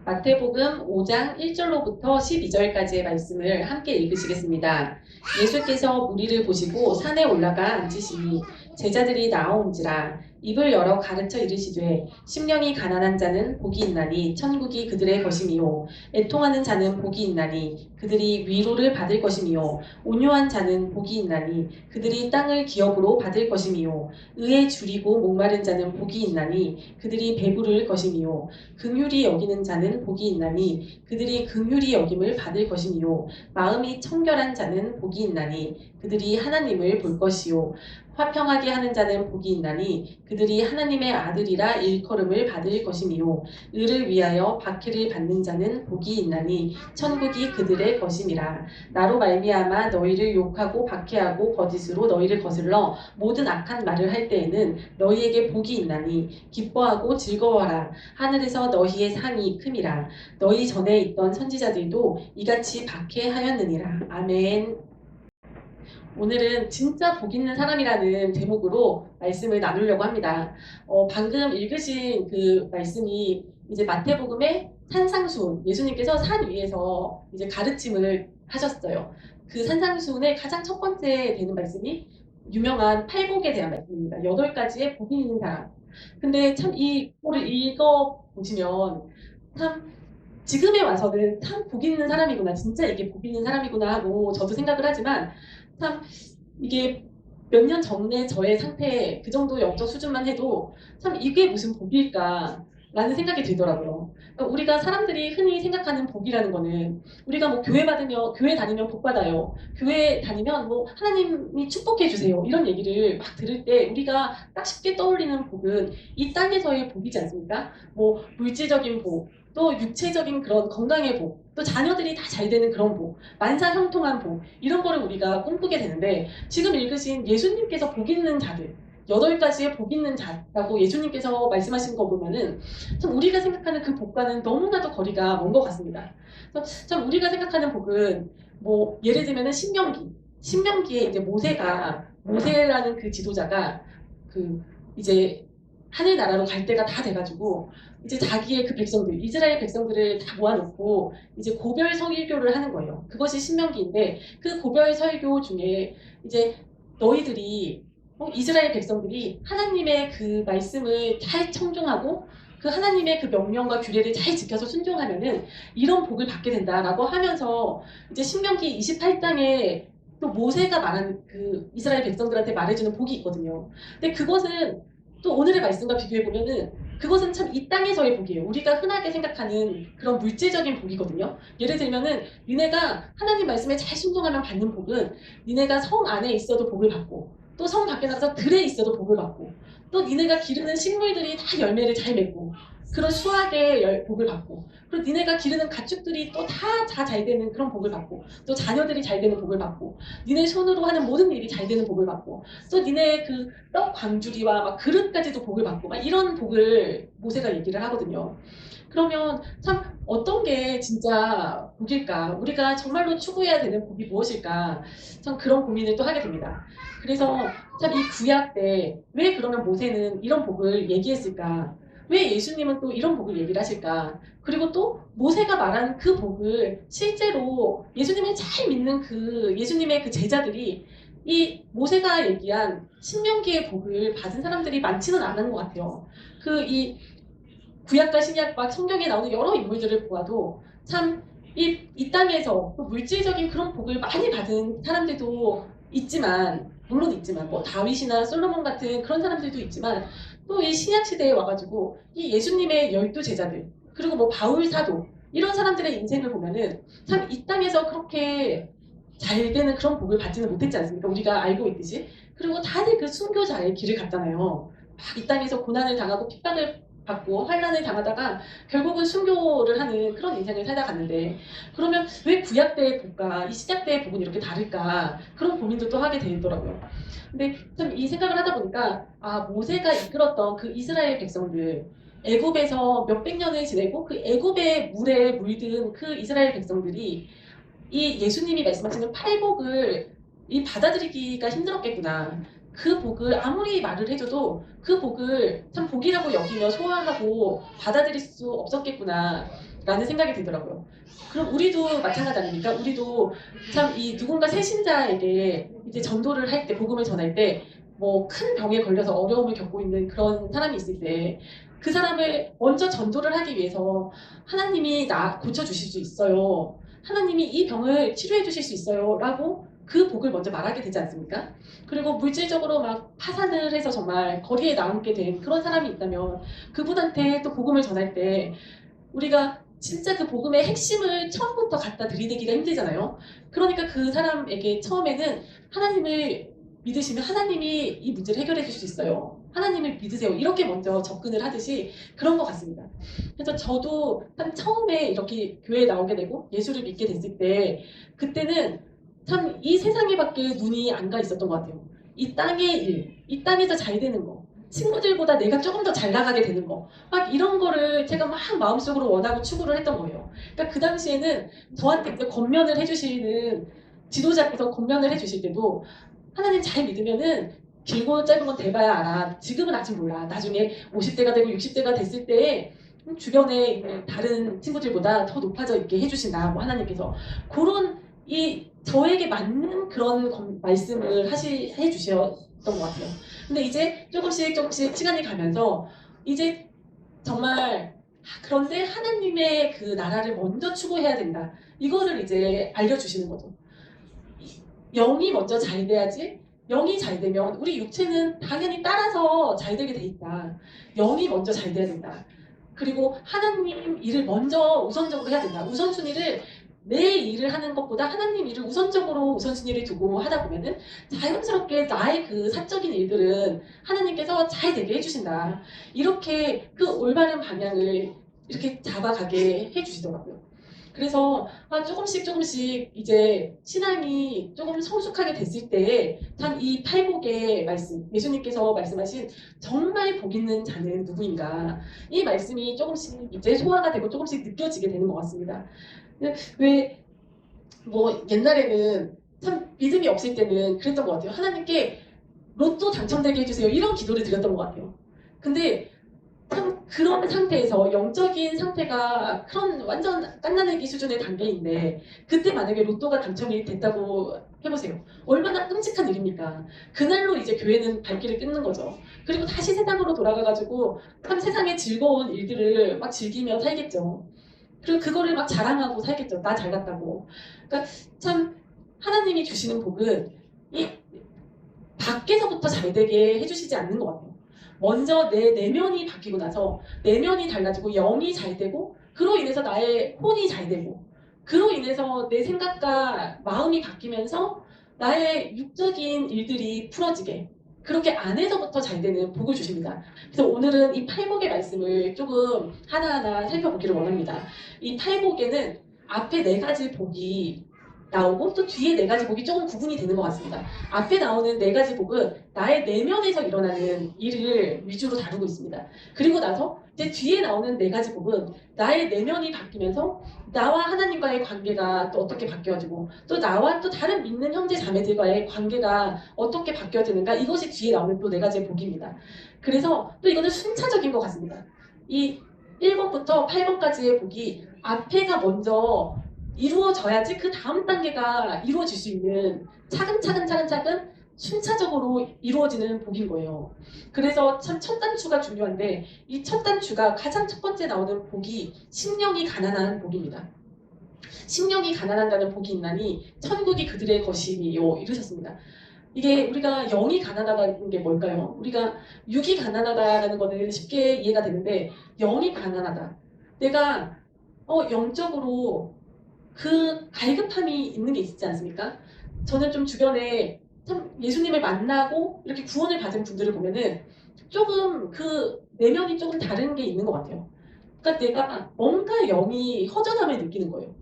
마태복음 5장 1절로부터 12절까지의 말씀을 함께 읽으시겠습니다. 예수께서 무리를 보시고 산에 올라가 앉으시니 제자들이 나아온지라 입을 열어 가르쳐 이르시되 심령이 가난한 자는 복이 있나니 천국이 그들의 것이미요 애통하는 자는 복이 있나니 그들이 위로를 받을 것이미요 온유한 자는 복이 있나니 그들이 땅을 기업으로 받을 것이미요 의에 줄이고 목마른 자는 복이 있나니 그들이 배부를 것이미요 긍휼히 여기는 자는 복이 있나니 그들이 긍휼히 여김을 받을 것이니요 마음이 청결한 자는 복이 있나니 그들이 하나님을 볼 것이요 화평하게 하는 자는 복이 있나니 그들이 하나님의 아들이라 일컬음을 받을 것이니요 의를 위하여 박해를 받는 자는 복이 있나니 천국이 그들의 것임이라. 나로 말미암아 너희를 욕하고 박해하고 거짓으로 너희를 거슬러 모든 악한 말을 할 때에는 너희에게 복이 있나니 기뻐하고 즐거워하라. 하늘에서 너희의 상이 큼이라. 너희 전에 있던 선지자들도 이같이 박해하였느니라. 아멘. 오늘은 진짜 복 있는 사람이라는 제목으로 말씀을 나누려고 합니다. 방금 읽으신 그 말씀이 이제 마태복음의 산상수훈, 예수님께서 산 위에서 이제 가르침을 하셨어요. 그 산상수훈의 가장 첫 번째 되는 말씀이 유명한 팔복에 대한 말씀입니다. 8가지의 복이 있는 사람. 근데 참 이거를 읽어 보시면 참 지금에 와서는 참 복 있는 사람이구나. 진짜 이게 복 있는 사람이구나 하고 저도 생각을 하지만 참 이게 몇 년 전에 저의 상태 그 정도 영적 수준만 해도 참 이게 무슨 복일까라는 생각이 들더라고요. 그러니까 우리가 사람들이 흔히 생각하는 복이라는 거는 우리가 뭐 교회 다니면 복 받아요. 교회 다니면 뭐 하나님이 축복해 주세요. 이런 얘기를 막 들을 때 우리가 딱 쉽게 떠올리는 복은 이 땅에서의 복이지 않습니까? 뭐 물질적인 복, 또 육체적인 그런 건강의 복, 또 자녀들이 다 잘 되는 그런 복, 만사 형통한 복, 이런 거를 우리가 꿈꾸게 되는데 지금 읽으신 예수님께서 복 있는 자들, 8가지의 복 있는 자라고 예수님께서 말씀하신 거 보면은 참 우리가 생각하는 그 복과는 너무나도 거리가 먼 것 같습니다. 참 우리가 생각하는 복은 뭐 예를 들면은 신명기에 이제 모세라는 그 지도자가 그 이제 하늘나라로 갈 때가 다 돼가지고 이제 자기의 그 백성들, 이스라엘 백성들을 다 모아놓고 이제 고별 설교를 하는 거예요. 그것이 신명기인데 그 고별 설교 중에 이제 너희들이 이스라엘 백성들이 하나님의 그 말씀을 잘 청종하고 그 하나님의 그 명령과 규례를 잘 지켜서 순종하면은 이런 복을 받게 된다라고 하면서 이제 신명기 28장에 또 모세가 말한 그 이스라엘 백성들한테 말해주는 복이 있거든요. 근데 그것은 또 오늘의 말씀과 비교해 보면은 그것은 참 이 땅에서의 복이에요. 우리가 흔하게 생각하는 그런 물질적인 복이거든요. 예를 들면은 니네가 하나님 말씀에 잘 순종하면 받는 복은 니네가 성 안에 있어도 복을 받고 또 성 밖에 나가서 들에 있어도 복을 받고 또 니네가 기르는 식물들이 다 열매를 잘 맺고 그런 수확의 복을 받고 그리고 니네가 기르는 가축들이 또 다 잘 되는 그런 복을 받고 또 자녀들이 잘 되는 복을 받고 니네 손으로 하는 모든 일이 잘 되는 복을 받고 또 니네 그 떡 광주리와 막 그릇까지도 복을 받고 막 이런 복을 모세가 얘기를 하거든요. 그러면 참 어떤 게 진짜 복일까? 우리가 정말로 추구해야 되는 복이 무엇일까? 참 그런 고민을 또 하게 됩니다. 그래서 참 이 구약 때 왜 그러면 모세는 이런 복을 얘기했을까? 왜 예수님은 또 이런 복을 얘기를 하실까? 그리고 또 모세가 말한 그 복을 실제로 예수님을 잘 믿는 그 예수님의 그 제자들이 이 모세가 얘기한 신명기의 복을 받은 사람들이 많지는 않은 것 같아요. 그 이 구약과 신약과 성경에 나오는 여러 인물들을 보아도 참 이 땅에서 또 물질적인 그런 복을 많이 받은 사람들도 있지만 물론 있지만 뭐 다윗이나 솔로몬 같은 그런 사람들도 있지만 또 이 신약 시대에 와가지고 이 예수님의 12제자들 그리고 뭐 바울 사도 이런 사람들의 인생을 보면은 참 이 땅에서 그렇게 잘 되는 그런 복을 받지는 못했지 않습니까? 우리가 알고 있듯이. 그리고 다들 그 순교자의 길을 갔잖아요. 막 이 땅에서 고난을 당하고 핍박을 받고 환란을 당하다가 결국은 순교를 하는 그런 인생을 살다 갔는데 그러면 왜 구약 때의 복과 이 신약 때의 복은 이렇게 다를까 그런 고민도 또 하게 되더라고요. 근데 참 이 생각을 하다 보니까 아 모세가 이끌었던 그 이스라엘 백성들 애굽에서 몇백 년을 지내고 그 애굽의 물에 물든 그 이스라엘 백성들이 이 예수님이 말씀하시는 팔복을 이 받아들이기가 힘들었겠구나. 그 복을 아무리 말을 해줘도 그 복을 참 복이라고 여기며 소화하고 받아들일 수 없었겠구나라는 생각이 들더라고요. 그럼 우리도 마찬가지 아닙니까? 우리도 참 이 누군가 새신자에게 이제 전도를 할 때, 복음을 전할 때, 뭐 큰 병에 걸려서 어려움을 겪고 있는 그런 사람이 있을 때, 그 사람을 먼저 전도를 하기 위해서 하나님이 나 고쳐주실 수 있어요. 하나님이 이 병을 치료해 주실 수 있어요. 라고 그 복을 먼저 말하게 되지 않습니까? 그리고 물질적으로 막 파산을 해서 정말 거리에 나오게 된 그런 사람이 있다면 그분한테 또 복음을 전할 때 우리가 진짜 그 복음의 핵심을 처음부터 갖다 들이대기가 힘들잖아요. 그러니까 그 사람에게 처음에는 하나님을 믿으시면 하나님이 이 문제를 해결해 줄 수 있어요. 하나님을 믿으세요. 이렇게 먼저 접근을 하듯이 그런 것 같습니다. 그래서 저도 한 처음에 이렇게 교회에 나오게 되고 예수를 믿게 됐을 때 그때는 참 이 세상에밖에 눈이 안 가 있었던 것 같아요. 이 땅의 일, 이 땅에서 잘 되는 거, 친구들보다 내가 조금 더 잘 나가게 되는 거, 막 이런 거를 제가 막 마음속으로 원하고 추구를 했던 거예요. 그러니까 그 당시에는 저한테 이제 권면을 해주시는 지도자께서 권면을 해주실 때도 하나님 잘 믿으면은 길고 짧은 건 대봐야 알아. 지금은 아직 몰라. 나중에 50대가 되고 60대가 됐을 때 주변에 있는 다른 친구들보다 더 높아져 있게 해주신다. 뭐 하나님께서 그런 이 저에게 맞는 그런 말씀을 해주셨던 것 같아요. 근데 이제 조금씩 조금씩 시간이 가면서 이제 정말 그런데 하나님의 그 나라를 먼저 추구해야 된다. 이거를 이제 알려주시는 거죠. 영이 먼저 잘 돼야지 영이 잘 되면 우리 육체는 당연히 따라서 잘 되게 돼 있다. 영이 먼저 잘 돼야 된다. 그리고 하나님 일을 먼저 우선적으로 해야 된다. 우선순위를 내 일을 하는 것보다 하나님 일을 우선적으로 우선순위를 두고 하다 보면은 자연스럽게 나의 그 사적인 일들은 하나님께서 잘 되게 해주신다. 이렇게 그 올바른 방향을 이렇게 잡아가게 해주시더라고요. 그래서 조금씩 조금씩 이제 신앙이 조금 성숙하게 됐을 때 참 이 팔복의 말씀, 예수님께서 말씀하신 정말 복 있는 자는 누구인가 이 말씀이 조금씩 이제 소화가 되고 조금씩 느껴지게 되는 것 같습니다. 왜 뭐 옛날에는 참 믿음이 없을 때는 그랬던 것 같아요. 하나님께 로또 당첨되게 해주세요. 이런 기도를 드렸던 것 같아요. 근데 참 그런 상태에서 영적인 상태가 그런 완전 갓난아기 수준의 단계인데 그때 만약에 로또가 당첨이 됐다고 해보세요. 얼마나 끔찍한 일입니까? 그날로 이제 교회는 발길을 끊는 거죠. 그리고 다시 세상으로 돌아가가지고 참 세상의 즐거운 일들을 막 즐기며 살겠죠. 그리고 그거를 막 자랑하고 살겠죠. 나 잘 갔다고. 그러니까 참 하나님이 주시는 복은 이 밖에서부터 잘 되게 해주시지 않는 것 같아요. 먼저 내 내면이 바뀌고 나서 내면이 달라지고 영이 잘 되고 그로 인해서 나의 혼이 잘 되고 그로 인해서 내 생각과 마음이 바뀌면서 나의 육적인 일들이 풀어지게 그렇게 안에서부터 잘 되는 복을 주십니다. 그래서 오늘은 이 팔복의 말씀을 조금 하나하나 살펴보기를 원합니다. 이 팔복에는 앞에 네 가지 복이 나오고 또 뒤에 네 가지 복이 조금 구분이 되는 것 같습니다. 앞에 나오는 네 가지 복은 나의 내면에서 일어나는 일을 위주로 다루고 있습니다. 그리고 나서 이제 뒤에 나오는 네 가지 복은 나의 내면이 바뀌면서 나와 하나님과의 관계가 또 어떻게 바뀌어지고 또 나와 또 다른 믿는 형제 자매들과의 관계가 어떻게 바뀌어지는가 이것이 뒤에 나오는 또 네 가지의 복입니다. 그래서 또 이거는 순차적인 것 같습니다. 이 1번부터 8번까지의 복이 앞에가 먼저 이루어져야지 그 다음 단계가 이루어질 수 있는 차근차근 순차적으로 이루어지는 복인 거예요. 그래서 참 첫 단추가 중요한데 이 첫 단추가 가장 첫 번째 나오는 복이 심령이 가난한 복입니다. 심령이 가난한다는 복이 있나니 천국이 그들의 것이니요 이러셨습니다. 이게 우리가 영이 가난하다는 게 뭘까요? 우리가 육이 가난하다라는 거는 쉽게 이해가 되는데 영이 가난하다. 내가 영적으로 그 갈급함이 있는 게 있지 않습니까? 저는 좀 주변에 참 예수님을 만나고 이렇게 구원을 받은 분들을 보면은 조금 그 내면이 조금 다른 게 있는 것 같아요. 그러니까 내가 뭔가 영이 허전함을 느끼는 거예요.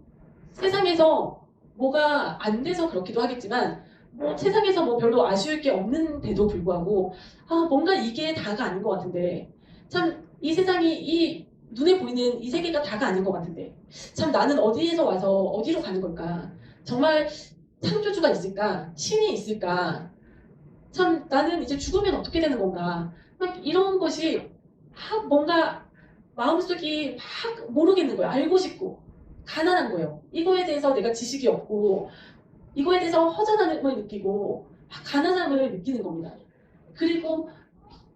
세상에서 뭐가 안 돼서 그렇기도 하겠지만 뭐 세상에서 뭐 별로 아쉬울 게 없는데도 불구하고 뭔가 이게 다가 아닌 것 같은데 참 이 세상이 이 눈에 보이는 이 세계가 다가 아닌 것 같은데 참 나는 어디에서 와서 어디로 가는 걸까 정말 창조주가 있을까 신이 있을까 참 나는 이제 죽으면 어떻게 되는 건가 막 이런 것이 막 뭔가 마음속이 막 모르겠는 거예요. 알고 싶고 가난한 거예요. 이거에 대해서 내가 지식이 없고 이거에 대해서 허전함을 느끼고 막 가난함을 느끼는 겁니다. 그리고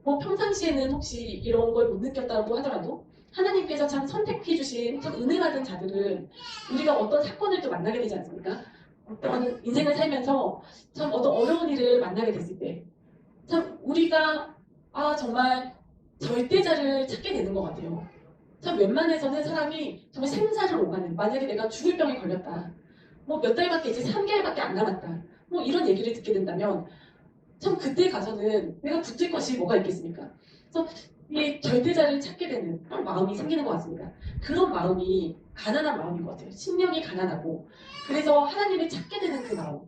뭐 평상시에는 혹시 이런 걸 못 느꼈다고 하더라도 하나님께서 참 선택해 주신 참 은혜 받은 자들은 우리가 어떤 사건을 또 만나게 되지 않습니까? 어떤 인생을 살면서 참 어떤 어려운 일을 만나게 됐을 때 참 우리가 정말 절대자를 찾게 되는 것 같아요. 참 웬만해서는 사람이 정말 생사를 오가는 만약에 내가 죽을 병에 걸렸다. 뭐 몇 달밖에 이제 3개월밖에 안 남았다. 뭐 이런 얘기를 듣게 된다면 참 그때 가서는 내가 붙을 것이 뭐가 있겠습니까? 그래서 이 절대자를 찾게 되는 그런 마음이 생기는 것 같습니다. 그런 마음이 가난한 마음인 것 같아요. 심령이 가난하고 그래서 하나님을 찾게 되는 그 마음.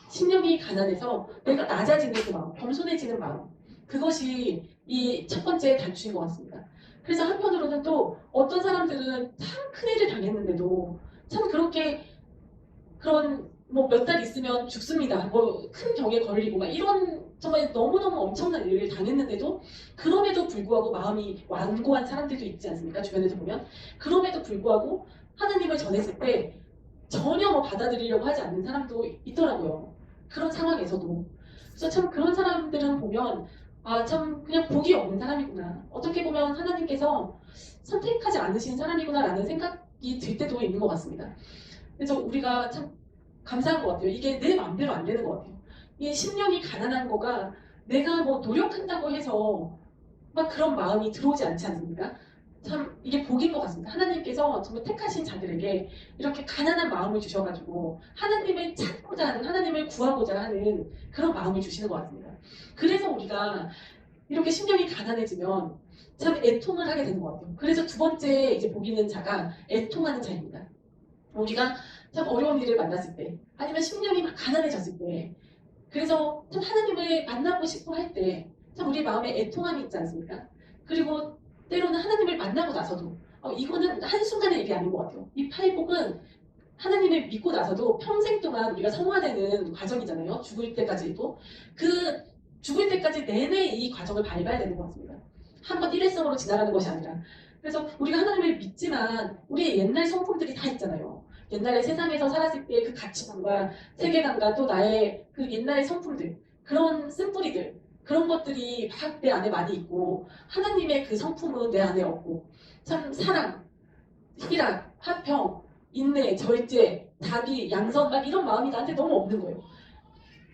심령이 가난해서 내가 낮아지는 그 마음, 겸손해지는 마음. 그것이 이 첫 번째 단추인 것 같습니다. 그래서 한편으로는 또 어떤 사람들은 참 큰일을 당했는데도 참 그렇게 그런 뭐 몇 달 있으면 죽습니다. 뭐 큰 병에 걸리고 막 이런 정말 너무너무 엄청난 일을 당했는데도 그럼에도 불구하고 마음이 완고한 사람들도 있지 않습니까? 주변에서 보면 그럼에도 불구하고 하나님을 전했을 때 전혀 뭐 받아들이려고 하지 않는 사람도 있더라고요. 그런 상황에서도. 그래서 참 그런 사람들은 보면 참 그냥 복이 없는 사람이구나. 어떻게 보면 하나님께서 선택하지 않으신 사람이구나라는 생각이 들 때도 있는 것 같습니다. 그래서 우리가 참 감사한 것 같아요. 이게 내 마음대로 안 되는 것 같아요. 이 심령이 가난한 거가 내가 뭐 노력한다고 해서 막 그런 마음이 들어오지 않지 않습니까? 참 이게 복인 것 같습니다. 하나님께서 정말 택하신 자들에게 이렇게 가난한 마음을 주셔가지고 하나님을 찾고자 하는, 하나님을 구하고자 하는 그런 마음을 주시는 것 같습니다. 그래서 우리가 이렇게 심령이 가난해지면 참 애통을 하게 되는 것 같아요. 그래서 두 번째 이제 복 있는 자가 애통하는 자입니다. 우리가 참 어려운 일을 만났을 때 아니면 심령이 막 가난해졌을 때 그래서 참 하나님을 만나고 싶어 할 때 참 우리 마음에 애통함이 있지 않습니까? 그리고 때로는 하나님을 만나고 나서도 이거는 한순간의 일이 아닌 것 같아요. 이 팔복은 하나님을 믿고 나서도 평생 동안 우리가 성화되는 과정이잖아요. 죽을 때까지도. 그 죽을 때까지 내내 이 과정을 밟아야 되는 것 같습니다. 한번 일회성으로 지나가는 것이 아니라. 그래서 우리가 하나님을 믿지만 우리의 옛날 성품들이 다 있잖아요. 옛날에 세상에서 살았을 때 그 가치관과 세계관과 또 나의 그 옛날의 성품들, 그런 쓴뿌리들, 그런 것들이 막 내 안에 많이 있고 하나님의 그 성품은 내 안에 없고 참 사랑, 희락, 화평, 인내, 절제, 자비, 양선 막 이런 마음이 나한테 너무 없는 거예요.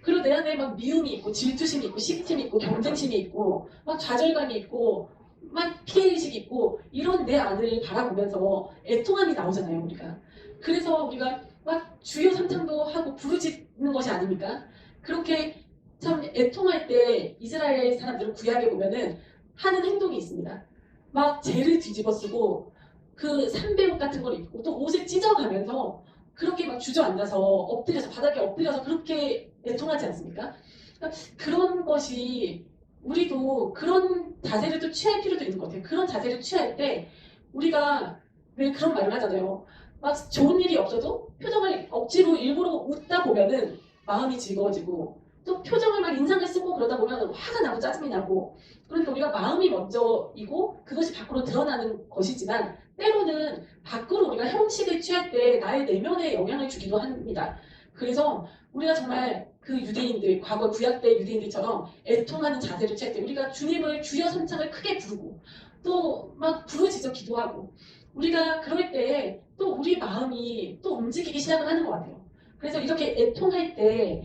그리고 내 안에 막 미움이 있고 질투심이 있고 시기심이 있고 경쟁심이 있고 막 좌절감이 있고 막 피해의식이 있고 이런 내 안을 바라보면서 애통함이 나오잖아요 우리가. 그래서 우리가 막 주여 삼창도 하고 부르짖는 것이 아닙니까? 그렇게 참 애통할 때 이스라엘 사람들을 구약에 보면은 하는 행동이 있습니다. 막 죄를 뒤집어 쓰고 그 삼배옷 같은 걸 입고 또 옷을 찢어가면서 그렇게 막 주저앉아서 엎드려서 바닥에 엎드려서 그렇게 애통하지 않습니까? 그러니까 그런 것이 우리도 그런 자세를 또 취할 필요도 있는 것 같아요. 그런 자세를 취할 때 우리가 왜 그런 말을 하잖아요. 막 좋은 일이 없어도 표정을 억지로 일부러 웃다 보면은 마음이 즐거워지고 또 표정을 막 인상을 쓰고 그러다 보면 화가 나고 짜증이 나고 그러니까 우리가 마음이 먼저이고 그것이 밖으로 드러나는 것이지만 때로는 밖으로 우리가 형식을 취할 때 나의 내면에 영향을 주기도 합니다. 그래서 우리가 정말 그 유대인들, 과거 구약 때 유대인들처럼 애통하는 자세를 취할 때 우리가 주님을 주여 삼창을 크게 부르고 또 막 부르짖어 기도하고 우리가 그럴 때 또 우리 마음이 또 움직이기 시작을 하는 것 같아요. 그래서 이렇게 애통할 때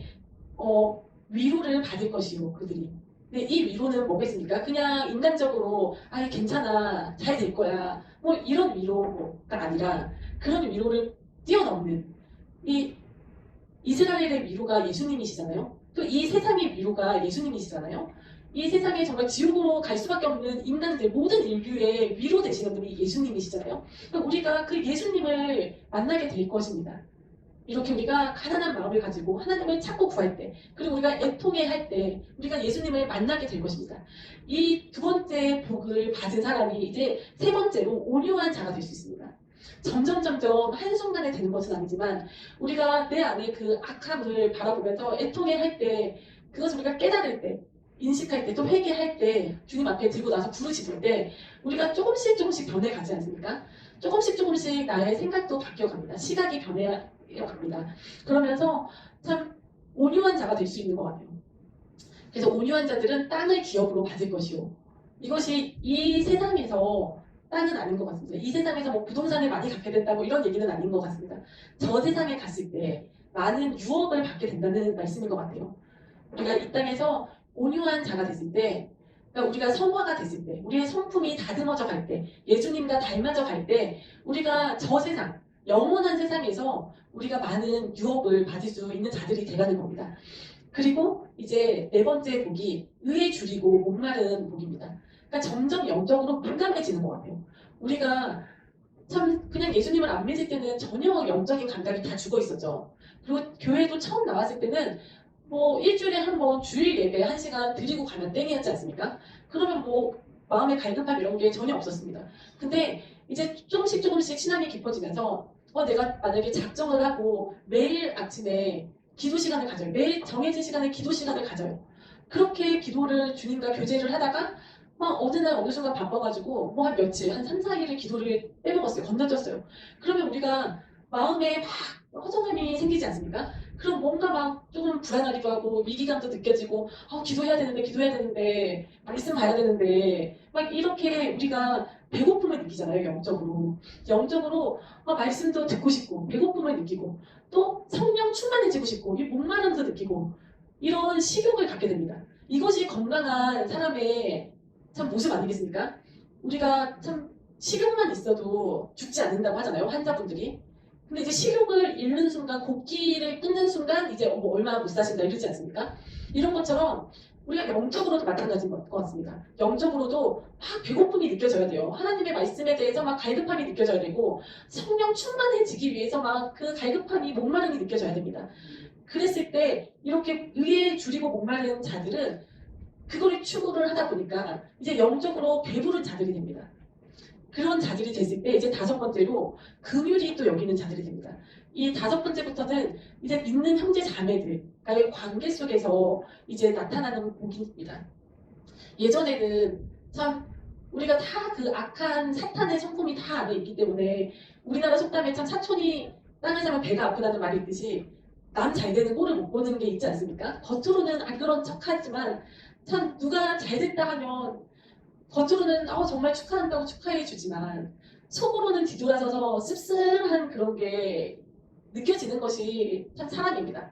위로를 받을 것이요 그들이. 근데 이 위로는 뭐겠습니까? 그냥 인간적으로 괜찮아 잘 될 거야 뭐 이런 위로가 아니라 그런 위로를 뛰어넘는 이 이스라엘의 위로가 예수님이시잖아요. 또 이 세상의 위로가 예수님이시잖아요. 이 세상에 정말 지옥으로 갈 수밖에 없는 인간들 모든 인류의 위로 되시는 분이 예수님이시잖아요. 그러니까 우리가 그 예수님을 만나게 될 것입니다. 이렇게 우리가 가난한 마음을 가지고 하나님을 찾고 구할 때 그리고 우리가 애통해 할 때 우리가 예수님을 만나게 될 것입니다. 이 두 번째 복을 받은 사람이 이제 세 번째로 온유한 자가 될 수 있습니다. 점점 한순간에 되는 것은 아니지만 우리가 내 안에 그 악함을 바라보면서 애통해 할 때 그것을 우리가 깨달을 때, 인식할 때, 또 회개할 때, 주님 앞에 들고 나서 부르짖을 때 우리가 조금씩 조금씩 변해가지 않습니까? 조금씩 조금씩 나의 생각도 바뀌어갑니다. 시각이 변해갑니다. 그러면서 참 온유한 자가 될 수 있는 것 같아요. 그래서 온유한 자들은 땅을 기업으로 받을 것이요. 이것이 이 세상에서 땅은 아닌 것 같습니다. 이 세상에서 뭐 부동산을 많이 갖게 된다고 이런 얘기는 아닌 것 같습니다. 저 세상에 갔을 때 많은 유업을 받게 된다는 말씀인 것 같아요. 우리가 이 땅에서 온유한 자가 됐을 때, 그러니까 우리가 성화가 됐을 때, 우리의 성품이 다듬어져 갈 때, 예수님과 닮아져 갈 때, 우리가 저 세상, 영원한 세상에서 우리가 많은 유업을 받을 수 있는 자들이 되가는 겁니다. 그리고 이제 네 번째 복이 의에 줄이고 목마른 복입니다. 그러니까 점점 영적으로 민감해지는 것 같아요. 우리가 참 그냥 예수님을 안 믿을 때는 전혀 영적인 감각이 다 죽어 있었죠. 그리고 교회도 처음 나왔을 때는 뭐 일주일에 한 번 주일 예배 1시간 드리고 가면 땡이었지 않습니까? 그러면 뭐 마음의 갈급함 이런 게 전혀 없었습니다. 근데 이제 조금씩 조금씩 신앙이 깊어지면서 내가 만약에 작정을 하고 매일 아침에 기도 시간을 가져요. 매일 정해진 시간에 기도 시간을 가져요. 그렇게 기도를 주님과 교제를 하다가 막 어느 날 어느 순간 바빠가지고 뭐 한 며칠 한 3, 4일을 기도를 빼먹었어요. 건너뛰었어요. 그러면 우리가 마음에 막 허전함이 생기지 않습니까? 그럼 뭔가 막 조금 불안하기도 하고 위기감도 느껴지고 기도해야 되는데 말씀 봐야 되는데 막 이렇게 우리가 배고픔을 느끼잖아요. 영적으로 말씀도 듣고 싶고 배고픔을 느끼고 또 성령 충만해지고 싶고 이 목마름도 느끼고 이런 식욕을 갖게 됩니다. 이것이 건강한 사람의 참 모습 아니겠습니까? 우리가 참 식욕만 있어도 죽지 않는다고 하잖아요. 환자분들이. 근데 이제 식욕을 잃는 순간, 곡기를 끊는 순간 이제 뭐 얼마나 못 사신다 이러지 않습니까? 이런 것처럼 우리가 영적으로도 마찬가지인 것 같습니다. 영적으로도 막 배고픔이 느껴져야 돼요. 하나님의 말씀에 대해서 막 갈급함이 느껴져야 되고 성령 충만해지기 위해서 막 그 갈급함이 목마름이 느껴져야 됩니다. 그랬을 때 이렇게 의에 줄이고 목마른 자들은 그거를 추구를 하다 보니까 이제 영적으로 배부른 자들이 됩니다. 그런 자들이 됐을 때 이제 다섯 번째로 긍휼이 또 여기는 자들이 됩니다. 이 다섯 번째부터는 이제 믿는 형제 자매들과의 관계 속에서 이제 나타나는 복입니다. 예전에는 참 우리가 다 그 악한 사탄의 성품이 다 안에 있기 때문에 우리나라 속담에 참 사촌이 땅을 사면 배가 아프다는 말이 있듯이 남 잘 되는 꼴을 못 보는 게 있지 않습니까? 겉으로는 안 그런 척하지만 참 누가 잘 됐다 하면 겉으로는 정말 축하한다고 축하해 주지만 속으로는 뒤돌아서서 씁쓸한 그런 게 느껴지는 것이 참 사람입니다.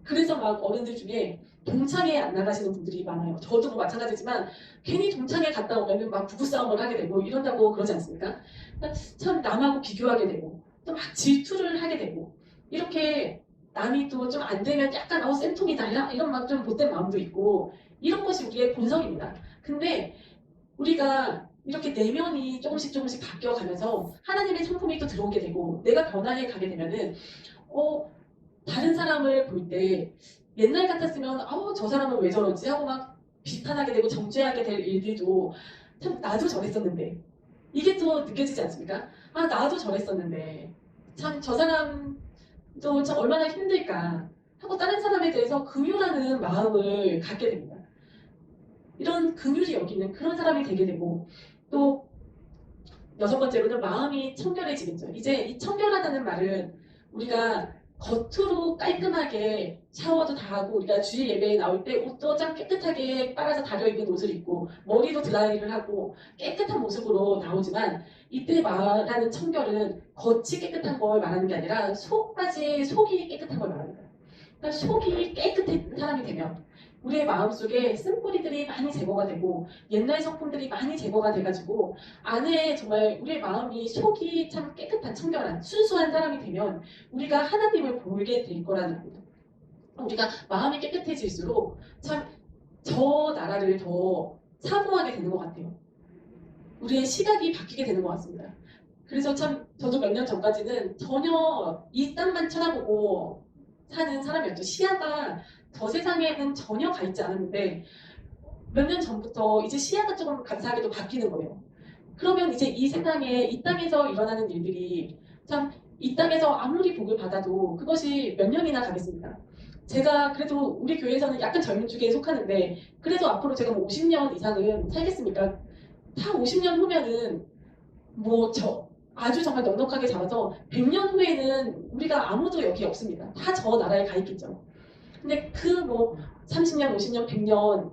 그래서 막 어른들 중에 동창회 안 나가시는 분들이 많아요. 저도 뭐 마찬가지지만 괜히 동창회 갔다 오면 막 부부싸움을 하게 되고 이런다고 그러지 않습니까? 그러니까 참 남하고 비교하게 되고 또 막 질투를 하게 되고 이렇게 남이 또 좀 안 되면 약간 쌤통이다 이런 막 좀 못된 마음도 있고 이런 것이 우리의 본성입니다. 근데 우리가 이렇게 내면이 조금씩 조금씩 바뀌어가면서 하나님의 성품이 또 들어오게 되고 내가 변화해 가게 되면은 다른 사람을 볼 때 옛날 같았으면 저 사람은 왜 저러지 하고 막 비판하게 되고 정죄하게 될 일들도 참 나도 저랬었는데 이게 또 느껴지지 않습니까? 나도 저랬었는데 참 저 사람도 참 얼마나 힘들까 하고 다른 사람에 대해서 긍휼하는 마음을 갖게 됩니다. 이런 긍휼이 여기는 그런 사람이 되게 되고 또 여섯 번째로는 마음이 청결해지겠죠. 이제 이 청결하다는 말은 우리가 겉으로 깔끔하게 샤워도 다 하고 우리가 주일 예배에 나올 때 옷도 참 깨끗하게 빨아서 다려입은 옷을 입고 머리도 드라이를 하고 깨끗한 모습으로 나오지만 이때 말하는 청결은 겉이 깨끗한 걸 말하는 게 아니라 속이 깨끗한 걸 말합니다. 그러니까 속이 깨끗한 사람이 되면 우리의 마음속에 쓴뿌리들이 많이 제거가 되고 옛날 성품들이 많이 제거가 돼가지고 안에 정말 우리의 마음이 속이 참 깨끗한 청결한 순수한 사람이 되면 우리가 하나님을 보게 될 거라는 겁니다. 우리가 마음이 깨끗해질수록 참 저 나라를 더 사모하게 되는 것 같아요. 우리의 시각이 바뀌게 되는 것 같습니다. 그래서 참 저도 몇 년 전까지는 전혀 이 땅만 쳐다보고 사는 사람이었죠. 시야가 저 세상에는 전혀 가 있지 않았는데 몇 년 전부터 이제 시야가 조금 감사하게도 바뀌는 거예요. 그러면 이제 이 세상에 이 땅에서 일어나는 일들이 참 이 땅에서 아무리 복을 받아도 그것이 몇 년이나 가겠습니까? 제가 그래도 우리 교회에서는 약간 젊은 축에 속하는데 그래도 앞으로 제가 뭐 50년 이상은 살겠습니까? 다 50년 후면은 뭐 저 아주 정말 넉넉하게 잡아서 100년 후에는 우리가 아무도 여기 없습니다. 다 저 나라에 가 있겠죠. 근데 그 뭐 30년, 50년, 100년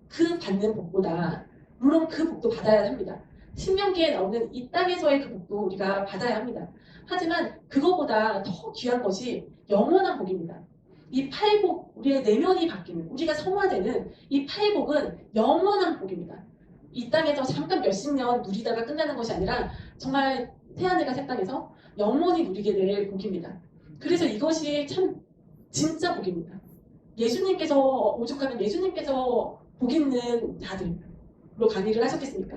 그 받는 복보다 물론 그 복도 받아야 합니다. 신명기에 나오는 이 땅에서의 그 복도 우리가 받아야 합니다. 하지만 그거보다 더 귀한 것이 영원한 복입니다. 이 팔복, 우리의 내면이 바뀌는, 우리가 성화되는 이 팔복은 영원한 복입니다. 이 땅에서 잠깐 몇십 년 누리다가 끝나는 것이 아니라 정말 새하늘과 새 땅에서 영원히 누리게 될 복입니다. 그래서 이것이 참 진짜 복입니다. 예수님께서 오죽하면 예수님께서 복 있는 자들로 강의를 하셨겠습니까?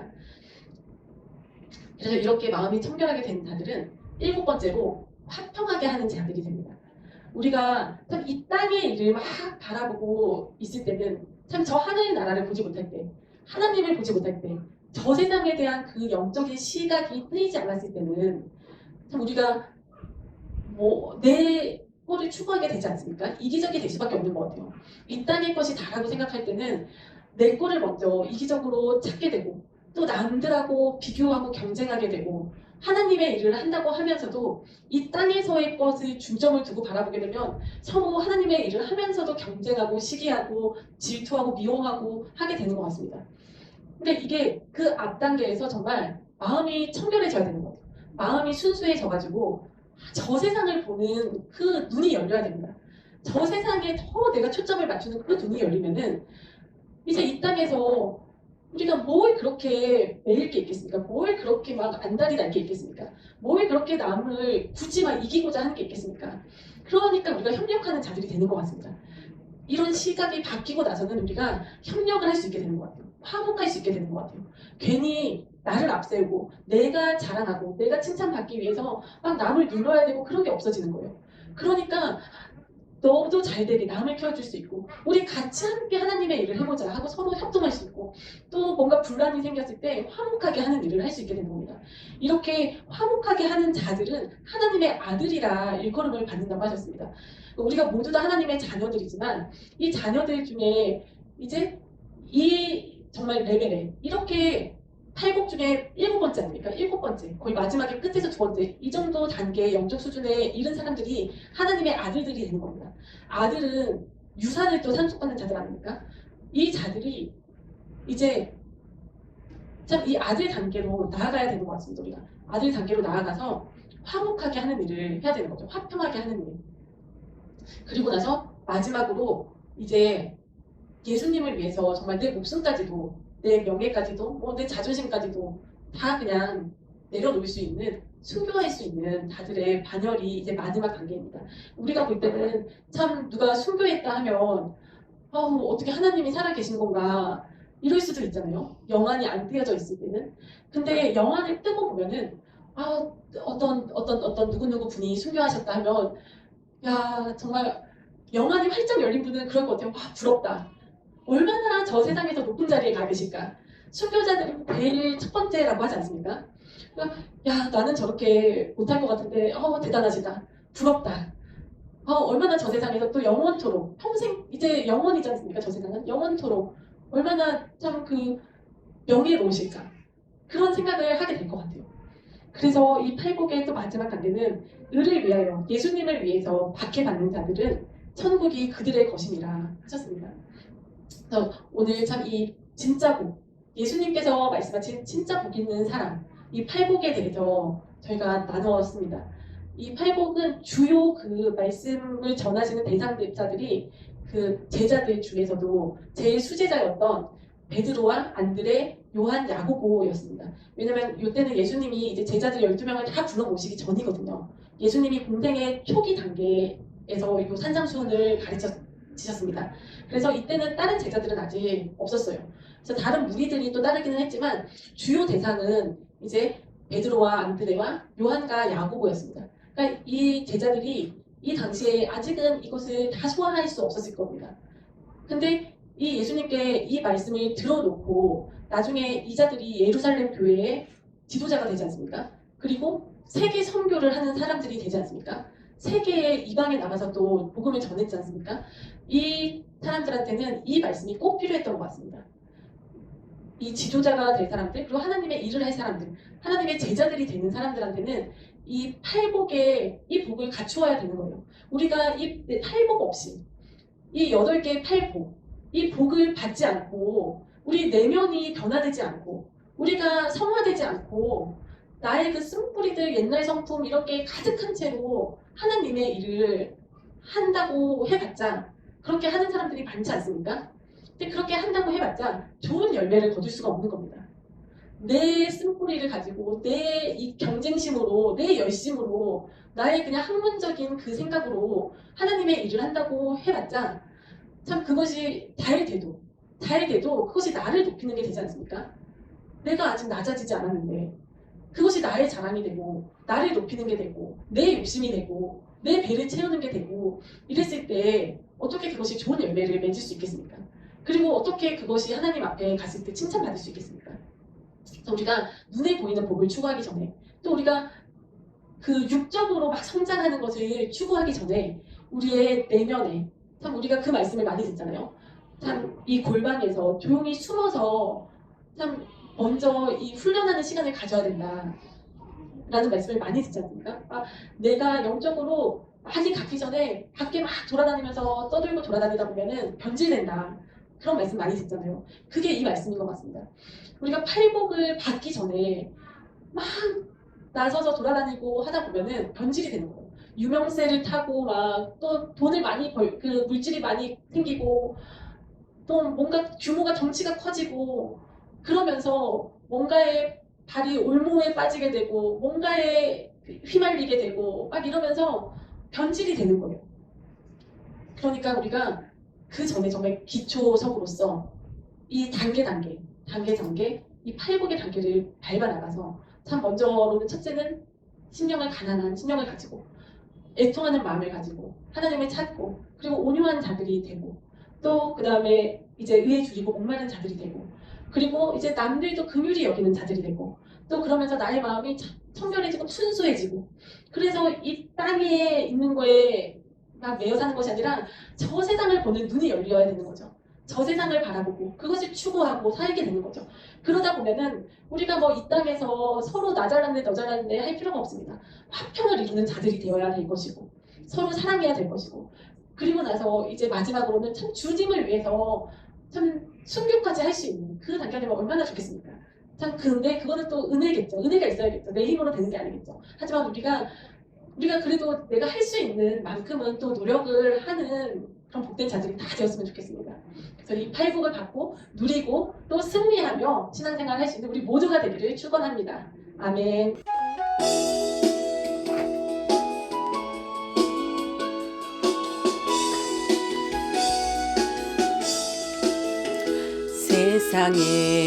그래서 이렇게 마음이 청결하게 된 자들은 일곱 번째로 화평하게 하는 자들이 됩니다. 우리가 참 이 땅의 일을 막 바라보고 있을 때는 참 저 하늘의 나라를 보지 못할 때, 하나님을 보지 못할 때, 저 세상에 대한 그 영적인 시각이 뜨이지 않았을 때는 참 우리가 뭐 내 거를 추구하게 되지 않습니까? 이기적이 될 수밖에 없는 것 같아요. 이 땅의 것이 다라고 생각할 때는 내 거를 먼저 이기적으로 찾게 되고 또 남들하고 비교하고 경쟁하게 되고 하나님의 일을 한다고 하면서도 이 땅에서의 것을 중점을 두고 바라보게 되면 서로 하나님의 일을 하면서도 경쟁하고 시기하고 질투하고 미워하고 하게 되는 것 같습니다. 근데 이게 그 앞 단계에서 정말 마음이 청결해져야 되는 것 같아요. 마음이 순수해져가지고 저 세상을 보는 그 눈이 열려야 됩니다. 저 세상에 더 내가 초점을 맞추는 그 눈이 열리면은 이제 이 땅에서 우리가 뭘 그렇게 매일 게 있겠습니까? 뭘 그렇게 막 안달이 날 게 있겠습니까? 뭘 그렇게 남을 굳이 막 이기고자 하는 게 있겠습니까? 그러니까 우리가 협력하는 자들이 되는 것 같습니다. 이런 시각이 바뀌고 나서는 우리가 협력을 할 수 있게 되는 것 같아요. 화목할 수 있게 되는 것 같아요. 괜히 나를 앞세우고 내가 자랑하고 내가 칭찬받기 위해서 막 남을 눌러야 되고 그런 게 없어지는 거예요. 그러니까 너도 잘 되게 남을 키워줄 수 있고 우리 같이 함께 하나님의 일을 해보자 하고 서로 협동할 수 있고 또 뭔가 분란이 생겼을 때 화목하게 하는 일을 할 수 있게 되는 겁니다. 이렇게 화목하게 하는 자들은 하나님의 아들이라 일컬음을 받는다고 하셨습니다. 우리가 모두 다 하나님의 자녀들이지만 이 자녀들 중에 이제 이 정말 레벨에 이렇게 팔복 중에 일곱 번째 아닙니까? 일곱 번째 거의 마지막에 끝에서 두 번째 이 정도 단계의 영적 수준에 이른 사람들이 하나님의 아들들이 되는 겁니다. 아들은 유산을 또 상속받는 자들 아닙니까? 이 자들이 이제 참 이 아들 단계로 나아가야 되는 것 같습니다. 우리가 아들 단계로 나아가서 화목하게 하는 일을 해야 되는 거죠. 화평하게 하는 일. 그리고 나서 마지막으로 이제 예수님을 위해서 정말 내 목숨까지도 내 명예까지도 뭐 내 자존심까지도 다 그냥 내려놓을 수 있는 순교할 수 있는 자들의 반열이 이제 마지막 단계입니다. 우리가 볼 때는 참 누가 순교했다 하면 어떻게 하나님이 살아계신 건가 이럴 수도 있잖아요. 영안이 안 띄어져 있을 때는. 근데 영안을 뜨고 보면은 어떤 누구누구 분이 순교하셨다 하면 야 정말 영안이 활짝 열린 분은 그럴 것 같아요. 와 부럽다. 얼마나 저 세상에서 높은 자리에 가 계실까. 순교자들은 제일 첫 번째라고 하지 않습니까? 그러니까 야 나는 저렇게 못할 것 같은데 대단하시다. 부럽다. 얼마나 저 세상에서 또 영원토록 평생 이제 영원이지 않습니까? 저 세상은 영원토록 얼마나 참 그 명예로우실까. 그런 생각을 하게 될 것 같아요. 그래서 이 팔복의 또 마지막 단계는 을을 위하여 예수님을 위해서 박해받는 자들은 천국이 그들의 것임이라 하셨습니다. 그래서 오늘 참 이 진짜 복, 예수님께서 말씀하신 진짜 복 있는 사람, 이 팔복에 대해서 저희가 나누었습니다. 이 팔복은 주요 그 말씀을 전하시는 대상자들이 그 제자들 중에서도 제일 수제자였던 베드로와 안드레, 요한, 야고보였습니다. 왜냐면 이때는 예수님이 이제 제자들 12명을 다 불러 모시기 전이거든요. 예수님이 공생의 초기 단계에서 이 산상수훈을 가르치셨습니다. 그래서 이때는 다른 제자들은 아직 없었어요. 그래서 다른 무리들이 또 따르기는 했지만 주요 대상은 이제 베드로와 안드레와 요한과 야고보였습니다. 그러니까 이 제자들이 이 당시에 아직은 이것을 다 소화할 수 없었을 겁니다. 근데 이 예수님께 이 말씀을 들어놓고 나중에 이 자들이 예루살렘 교회의 지도자가 되지 않습니까? 그리고 세계 선교를 하는 사람들이 되지 않습니까? 세계에 이방에 나가서 또 복음을 전했지 않습니까? 이 사람들한테는 이 말씀이 꼭 필요했던 것 같습니다. 이 지도자가 될 사람들, 그리고 하나님의 일을 할 사람들, 하나님의 제자들이 되는 사람들한테는 이 팔복의 이 복을 갖추어야 되는 거예요. 우리가 이 팔복 없이 이 8개의 팔복, 이 복을 받지 않고 우리 내면이 변화되지 않고 우리가 성화되지 않고 나의 그 쓴뿌리들 옛날 성품 이렇게 가득한 채로 하나님의 일을 한다고 해봤자 그렇게 하는 사람들이 많지 않습니까? 근데 그렇게 한다고 해봤자 좋은 열매를 거둘 수가 없는 겁니다. 내 쓴뿌리를 가지고 내 이 경쟁심으로 내 열심으로 나의 그냥 학문적인 그 생각으로 하나님의 일을 한다고 해봤자 참 그것이 잘 돼도 그것이 나를 높이는 게 되지 않습니까? 내가 아직 낮아지지 않았는데 그것이 나의 자랑이 되고 나를 높이는 게 되고 내 욕심이 되고 내 배를 채우는 게 되고 이랬을 때 어떻게 그것이 좋은 열매를 맺을 수 있겠습니까? 그리고 어떻게 그것이 하나님 앞에 갔을 때 칭찬받을 수 있겠습니까? 그래서 우리가 눈에 보이는 복을 추구하기 전에 또 우리가 그 육적으로 막 성장하는 것을 추구하기 전에 우리의 내면에 참 우리가 그 말씀을 많이 듣잖아요. 참 이 골방에서 조용히 숨어서 참 먼저 이 훈련하는 시간을 가져야 된다. 라는 말씀을 많이 듣지 않습니까? 내가 영적으로 많이 갖기 전에 밖에 막 돌아다니면서 떠들고 돌아다니다 보면은 변질된다. 그런 말씀 많이 듣잖아요. 그게 이 말씀인 것 같습니다. 우리가 팔복을 받기 전에 막 나서서 돌아다니고 하다 보면은 변질이 되는 거예요. 유명세를 타고 막 또 돈을 많이 그 물질이 많이 생기고 또 뭔가 규모가 덩치가 커지고 그러면서 뭔가에 발이 올무에 빠지게 되고 뭔가에 휘말리게 되고 막 이러면서 변질이 되는 거예요. 그러니까 우리가 그 전에 정말 기초석으로서 이 단계 이 팔복의 단계를 밟아 나가서 참 먼저로는 첫째는 가난한 심령을 가지고 애통하는 마음을 가지고 하나님을 찾고 그리고 온유한 자들이 되고 또 그 다음에 이제 의에 줄이고 목마른 자들이 되고 그리고 이제 남들도 긍휼히 여기는 자들이 되고 또 그러면서 나의 마음이 청결해지고 순수해지고 그래서 이 땅에 있는 거에 막 매여 사는 것이 아니라 저 세상을 보는 눈이 열려야 되는 거죠. 저 세상을 바라보고 그것을 추구하고 살게 되는 거죠. 그러다 보면은 우리가 뭐 이 땅에서 서로 나 잘났네 너 잘났네 할 필요가 없습니다. 화평을 이루는 자들이 되어야 될 것이고 서로 사랑해야 될 것이고 그리고 나서 이제 마지막으로는 참 주님을 위해서 참 순교까지 할 수 있는 그 단계가 되면 얼마나 좋겠습니까? 참 근데 그거는 또 은혜겠죠. 은혜가 있어야겠죠. 내 힘으로 되는 게 아니겠죠. 하지만 우리가 그래도 내가 할 수 있는 만큼은 또 노력을 하는 그런 복된 자들이 다 되었으면 좋겠습니다. 그래서 이 팔복을 받고 누리고 또 승리하며 신앙생활을 할 수 있는 우리 모두가 되기를 축원합니다. 아멘.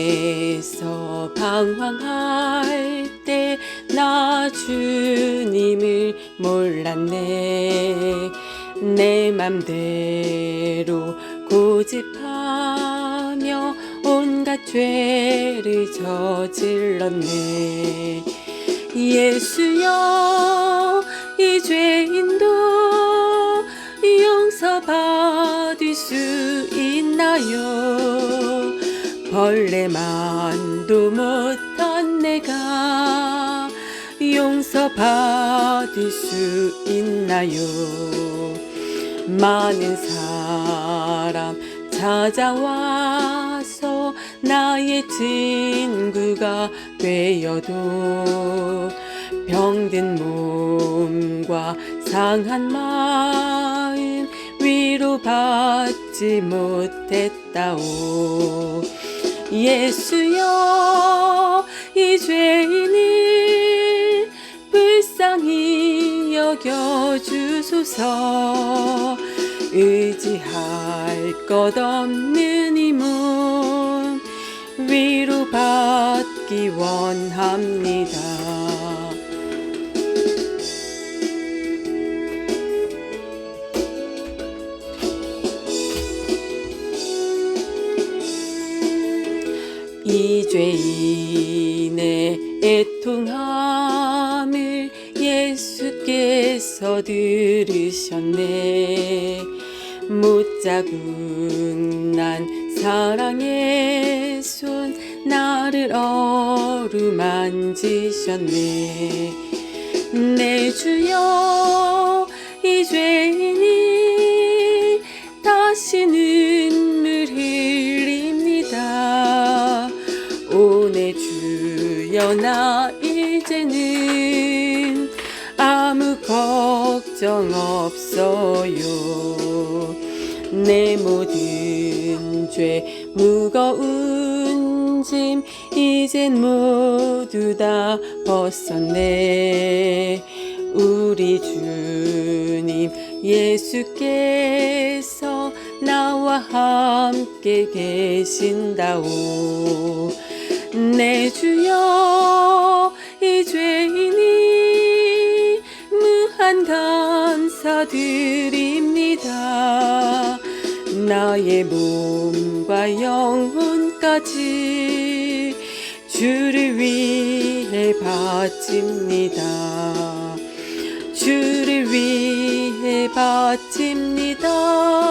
세상에서 방황할 때 나 주님을 몰랐네. 내 맘대로 고집하며 온갖 죄를 저질렀네. 예수여 이 죄인도 용서받을 수 있나요? 벌레만도 못한 내가 용서받을 수 있나요? 많은 사람 찾아와서 나의 친구가 되어도 병든 몸과 상한 마음 위로받지 못했다오. 예수여 이 죄인을 불쌍히 여겨주소서. 의지할 것 없는 이 몸 위로받기 원합니다. 이 죄인의 애통함을 예수께서 들으셨네. 못자국 난 사랑의 손 나를 어루만지셨네. 내 주여 이 죄인이 다시 눈물 흘립니다. 오 내 주여 나 이제는 아무 걱정 없어요. 내 모든 죄 무거운 짐 이젠 모두 다 벗었네. 우리 주님 예수께서 나와 함께 계신다오. 내 주여 이 죄인이 무한 감사드립니다. 나의 몸과 영혼까지 주를 위해 바칩니다. 주를 위해 바칩니다.